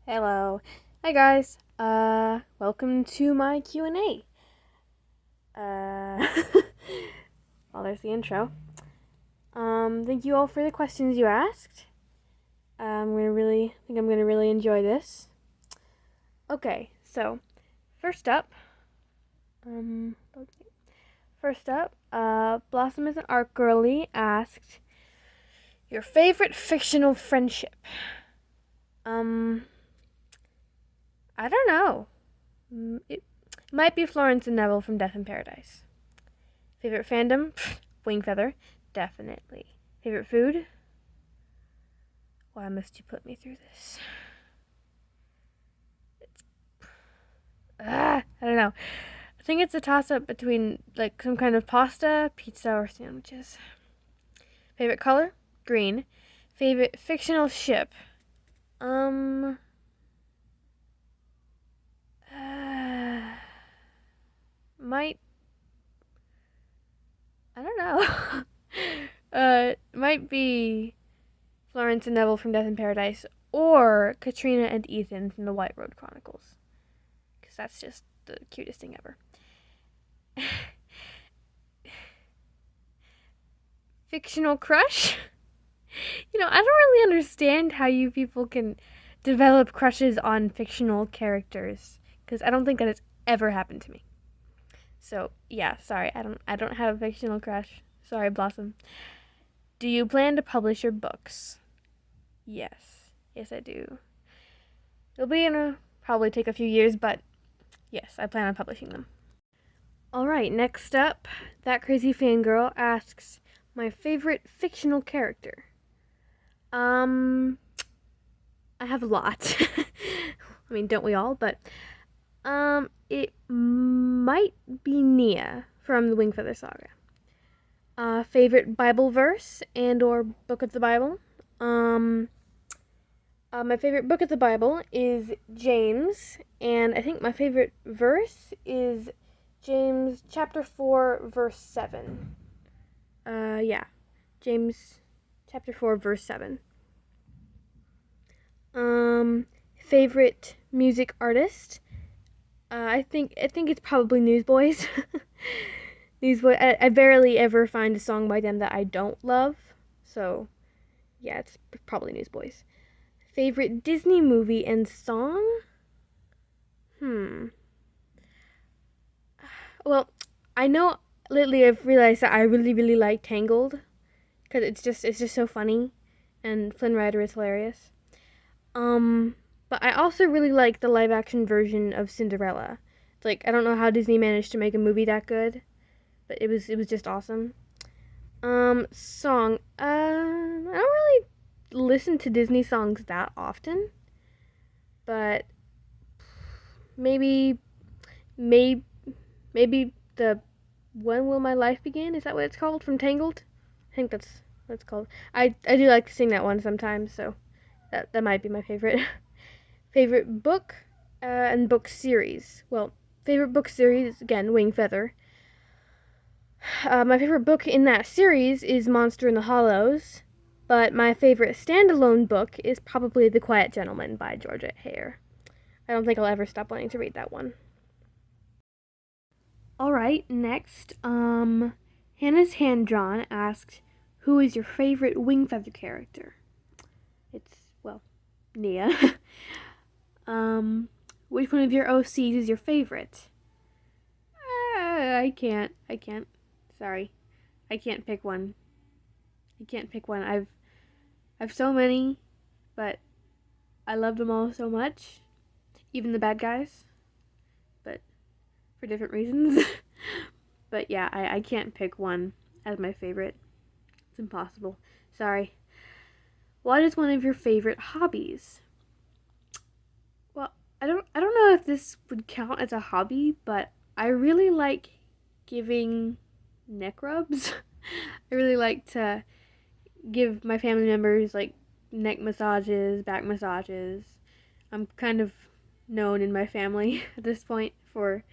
Hello. Hi guys. Welcome to my Q&A. Well, there's the intro. Thank you all for the questions you asked. I'm gonna really enjoy this. Okay, so first up, um, Blossom is an art girly asked your favorite fictional friendship. I don't know. It might be Florence and Neville from Death in Paradise. Favorite fandom? Wing Feather. Definitely. Favorite food? Why must you put me through this? I don't know. I think it's a toss-up between like some kind of pasta, pizza, or sandwiches. Favorite color? Green. Favorite fictional ship? Um... might... I don't know. Might be Florence and Neville from Death in Paradise, or Katrina and Ethan from the White Road Chronicles. Because that's just the cutest thing ever. Fictional crush? I don't really understand how you people can develop crushes on fictional characters. Because I don't think that has ever happened to me. So, yeah, sorry. I don't have a fictional crush. Sorry, Blossom. Do you plan to publish your books? Yes. Yes, I do. Probably take a few years, but yes, I plan on publishing them. Alright, next up, That Crazy Fangirl asks my favorite fictional character. I have a lot. I mean, don't we all? But, it might be Nia from the Wingfeather Saga. Favorite Bible verse and or book of the Bible? My favorite book of the Bible is James, and I think my favorite verse is James chapter 4, verse 7. Yeah. James chapter 4, verse 7. Favorite music artist? I think it's probably Newsboys. Newsboys. I barely ever find a song by them that I don't love. So, yeah, it's probably Newsboys. Favorite Disney movie and song? Well, I know lately I've realized that I really, really like Tangled because it's just so funny, and Flynn Rider is hilarious. But I also really like the live action version of Cinderella. It's like I don't know how Disney managed to make a movie that good, but it was just awesome. Song. I don't really listen to Disney songs that often, but maybe, maybe, maybe the When Will My Life Begin? Is that what it's called from Tangled? I think that's what it's called. I do like to sing that one sometimes, so that might be my favorite. Favorite book and book series. Well, favorite book series, again, Wing Feather. My favorite book in that series is Monster in the Hollows, but my favorite standalone book is probably The Quiet Gentleman by Georgette Heyer. I don't think I'll ever stop wanting to read that one. Alright, next, Hannah's Hand Drawn asked, who is your favorite Wing Feather character? It's, well, Nia. Which one of your OCs is your favorite? I can't. Sorry. I can't pick one. I've so many, but I love them all so much. Even the bad guys. But for different reasons. But yeah, I can't pick one as my favorite. It's impossible. Sorry. What is one of your favorite hobbies? Well, I don't know if this would count as a hobby, but I really like giving neck rubs. I really like to give my family members like neck massages, back massages. I'm kind of known in my family at this point for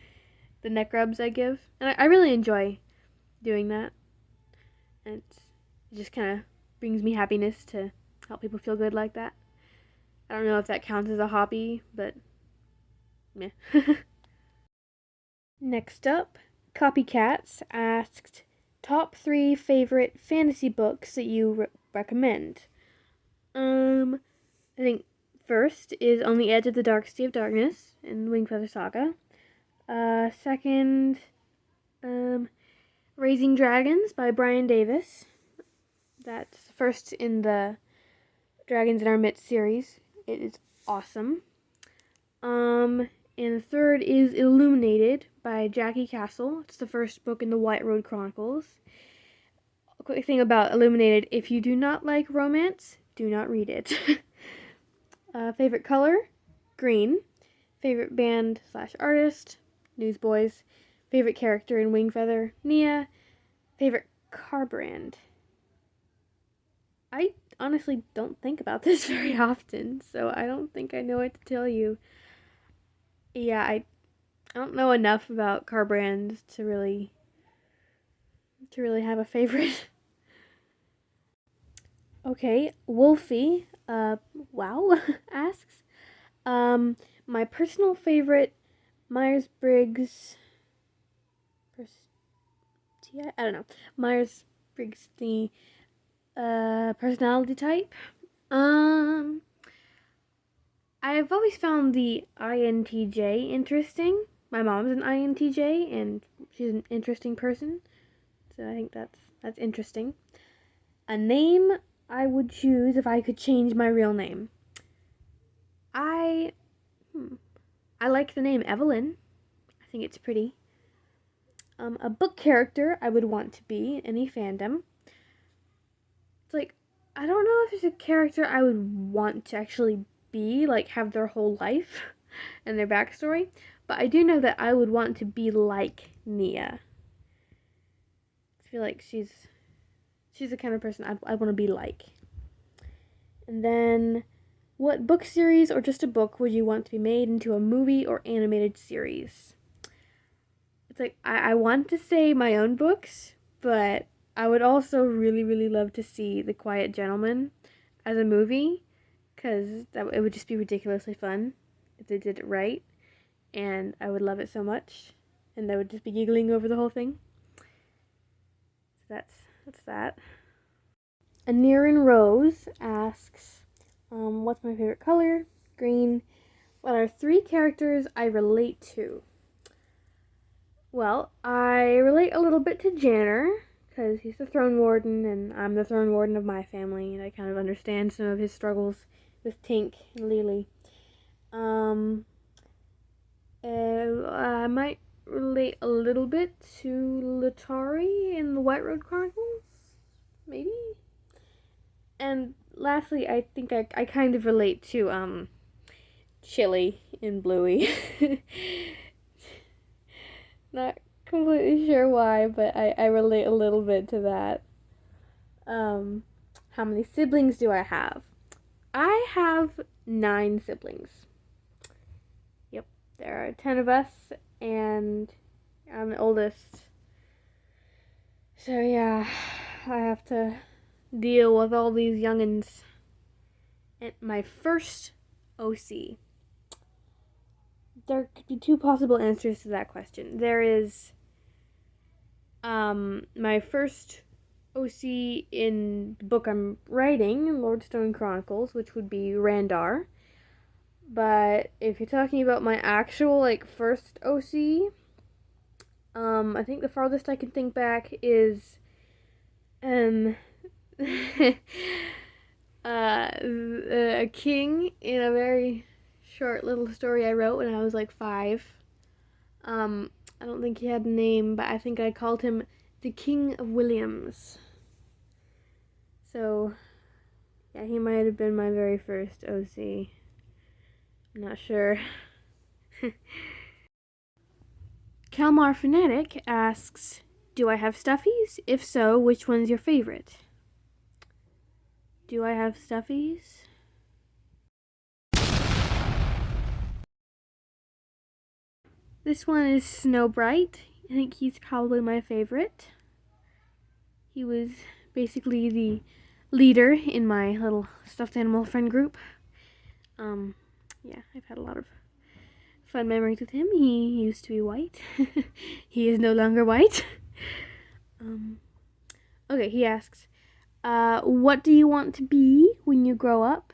the neck rubs I give. And I really enjoy doing that. And it just kind of brings me happiness to help people feel good like that. I don't know if that counts as a hobby, but meh. Next up, Copycats asked top 3 favorite fantasy books that you recommend. I think first is On the Edge of the Dark Sea of Darkness in Wingfeather Saga. Second, Raising Dragons by Brian Davis. That's first in the Dragons in Our Midst series. It is awesome. And the third is Illuminated by Jackie Castle. It's the first book in the White Road Chronicles. A quick thing about Illuminated, if you do not like romance, do not read it. Favorite color? Green. Favorite band / artist? Newsboys. Favorite character in Wingfeather? Nia. Favorite car brand? I honestly don't think about this very often, so I don't think I know what to tell you. Yeah, I don't know enough about car brands to really have a favorite. Okay, Wolfie, wow, asks, my personal favorite Myers-Briggs, I don't know, Myers-Briggs, the, personality type. I've always found the INTJ interesting. My mom's an INTJ, and she's an interesting person, so I think that's interesting. A name I would choose if I could change my real name. I like the name Evelyn. I think it's pretty. A book character I would want to be in any fandom. It's like, I don't know if there's a character I would want to actually be, like have their whole life and their backstory, but I do know that I would want to be like Nia. I feel like she's the kind of person I want to be like. And then, what book series or just a book would you want to be made into a movie or animated series? It's like, I want to say my own books, but I would also really, really love to see The Quiet Gentleman as a movie, because it would just be ridiculously fun if they did it right, and I would love it so much, and I would just be giggling over the whole thing. So that's that. Anirin Rose asks, what's my favorite color? Green. What are 3 characters I relate to? Well, I relate a little bit to Janner, because he's the Throne Warden, and I'm the Throne Warden of my family, and I kind of understand some of his struggles with Tink and Lily. I might relate a little bit to Latari in the White Road Chronicles, maybe? And lastly, I think I kind of relate to, Chili in Bluey. Not completely sure why, but I relate a little bit to that. How many siblings do I have? I have 9 siblings. Yep, there are 10 of us, and I'm the oldest. So yeah, I have to deal with all these youngins. And my first OC. There could be 2 possible answers to that question. There is my first OC in the book I'm writing, Lordstone Chronicles, which would be Randar. But if you're talking about my actual first OC, I think the farthest I can think back is a king in a very short little story I wrote when I was 5. I don't think he had a name, but I think I called him the King of Williams. So, yeah, he might have been my very first OC. I'm not sure. Kalmar Fanatic asks, do I have stuffies? If so, which one's your favorite? Do I have stuffies? This one is Snowbright. I think he's probably my favorite. He was basically the leader in my little stuffed animal friend group. Yeah, I've had a lot of fun memories with him. He used to be white. He is no longer white. Okay, he asks, what do you want to be when you grow up?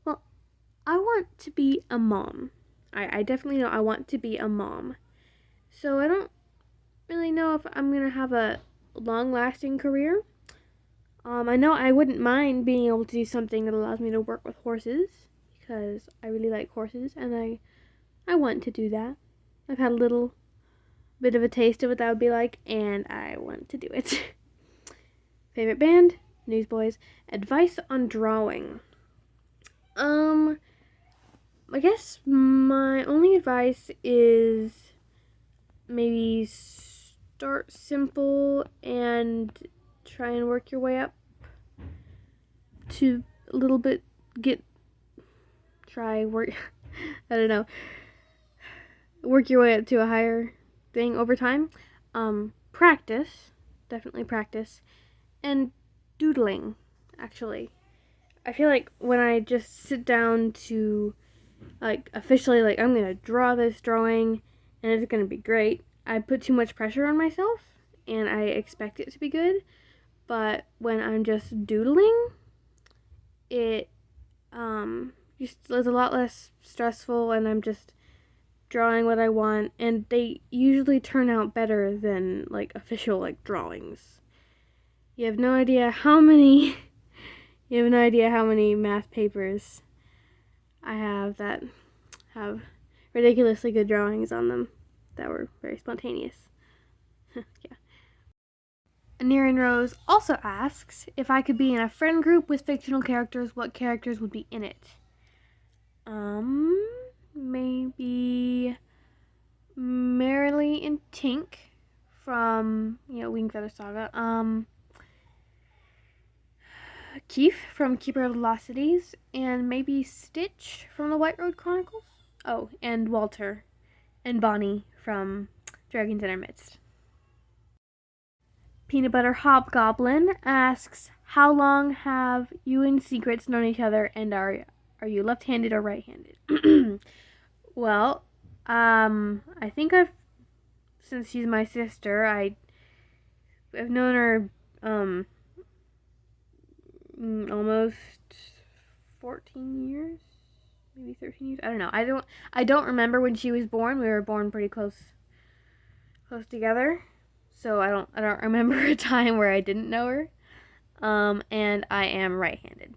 Well, I want to be a mom. I definitely know I want to be a mom. So I don't really know if I'm going to have a long-lasting career. I know I wouldn't mind being able to do something that allows me to work with horses, because I really like horses, and I want to do that. I've had a little bit of a taste of what that would be like, and I want to do it. Favorite band? Newsboys. Advice on drawing. I guess my only advice is maybe start simple and try and work your way up to a little bit, I don't know, work your way up to a higher thing over time. Practice, definitely practice, and doodling, actually. I feel like when I just sit down to, like, officially, like, I'm gonna draw this drawing and it's gonna be great, I put too much pressure on myself and I expect it to be good. But when I'm just doodling, it just is a lot less stressful, and I'm just drawing what I want, and they usually turn out better than like official like drawings. You have no idea how many math papers I have that have ridiculously good drawings on them that were very spontaneous. Yeah. Niran Rose also asks, if I could be in a friend group with fictional characters, what characters would be in it? Maybe Merrily and Tink from, Wingfeather Saga. Keith from Keeper of Velocities, and maybe Stitch from the White Road Chronicles. Oh, and Walter and Bonnie from Dragons in Our Midst. Peanut Butter Hobgoblin asks, how long have you and Secrets known each other, and are you left-handed or right-handed? Well, I think since she's my sister, I've known her, almost 14 years, maybe 13 years. I don't know. I don't remember when she was born. We were born pretty close together. So I don't remember a time where I didn't know her. And I am right-handed.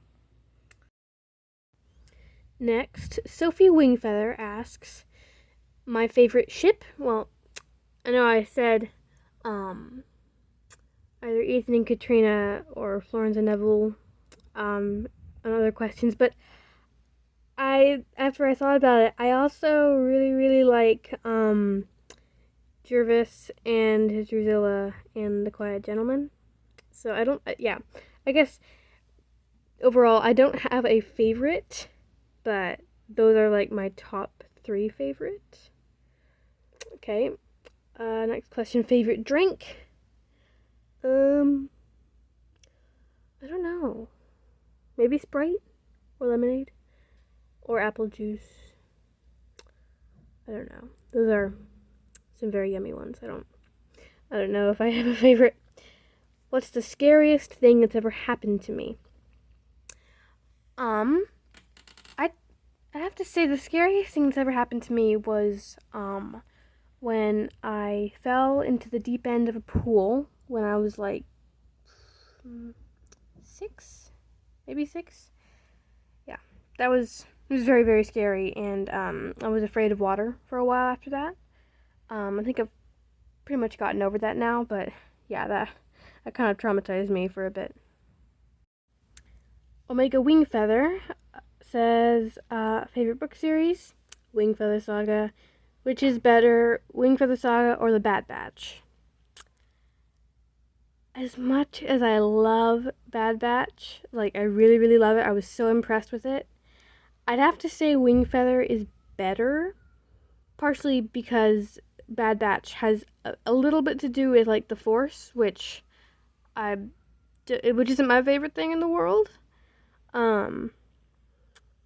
Next, Sophie Wingfeather asks, my favorite ship? Well, I know I said either Ethan and Katrina or Florence and Neville on other questions, but after I thought about it, I also really, really like Jervis and his Drusilla and the Quiet Gentleman. So I guess overall I don't have a favorite, but those are like my top 3 favorites. Okay, next question, favorite drink? I don't know. Maybe Sprite or lemonade or apple juice. I don't know. Those are some very yummy ones. I don't know if I have a favorite. What's the scariest thing that's ever happened to me? I have to say the scariest thing that's ever happened to me was when I fell into the deep end of a pool when I was like 6, maybe 6. Yeah, it was very, very scary, and I was afraid of water for a while after that. I think I've pretty much gotten over that now, but yeah, that kind of traumatized me for a bit. Omega Wingfeather says, favorite book series? Wingfeather Saga. Which is better, Wingfeather Saga or The Bad Batch? As much as I love Bad Batch, like I really, really love it, I was so impressed with it, I'd have to say Wingfeather is better, partially because Bad Batch has a little bit to do with like the Force, which isn't my favorite thing in the world.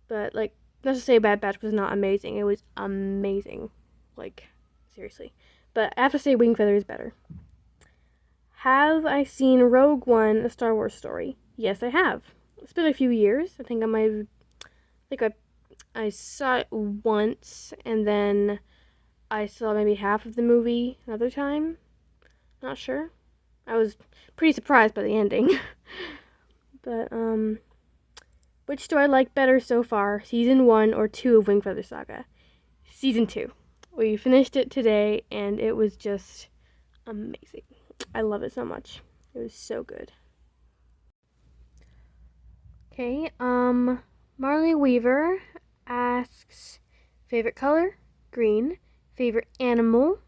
But like not to say Bad Batch was not amazing. It was amazing. Like, seriously. But I have to say Wing Feather is better. Have I seen Rogue One, a Star Wars story? Yes, I have. It's been a few years. I think I saw it once, and then I saw maybe half of the movie another time. Not sure. I was pretty surprised by the ending. But, which do I like better so far, Season 1 or 2 of Wing Feather Saga? Season 2. We finished it today, and it was just amazing. I love it so much. It was so good. Okay, Marley Weaver asks, favorite color? Green. Favorite animal?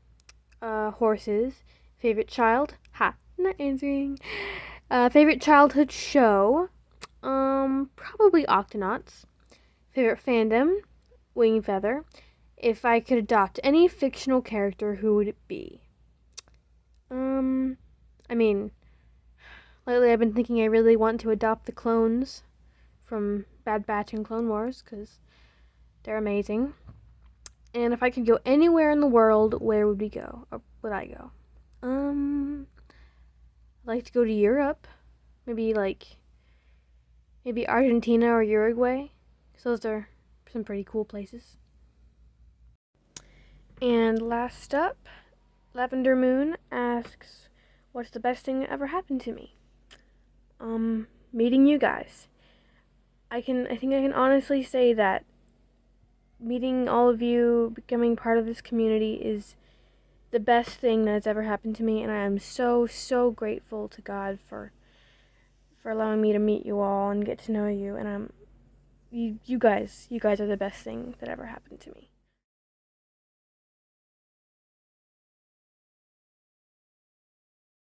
Horses. Favorite child? Ha, not answering. Favorite childhood show? Probably Octonauts. Favorite fandom? Wing Feather. If I could adopt any fictional character, who would it be? I mean, lately I've been thinking I really want to adopt the clones from Bad Batch and Clone Wars, because they're amazing. And if I could go anywhere in the world, where would we go? Or would I go? I'd like to go to Europe. Maybe Argentina or Uruguay. So those are some pretty cool places. And last up, Lavender Moon asks, what's the best thing that ever happened to me? Meeting you guys. I think I can honestly say that meeting all of you, becoming part of this community is the best thing that has ever happened to me, and I am so, so grateful to God for allowing me to meet you all and get to know you, and you guys are the best thing that ever happened to me.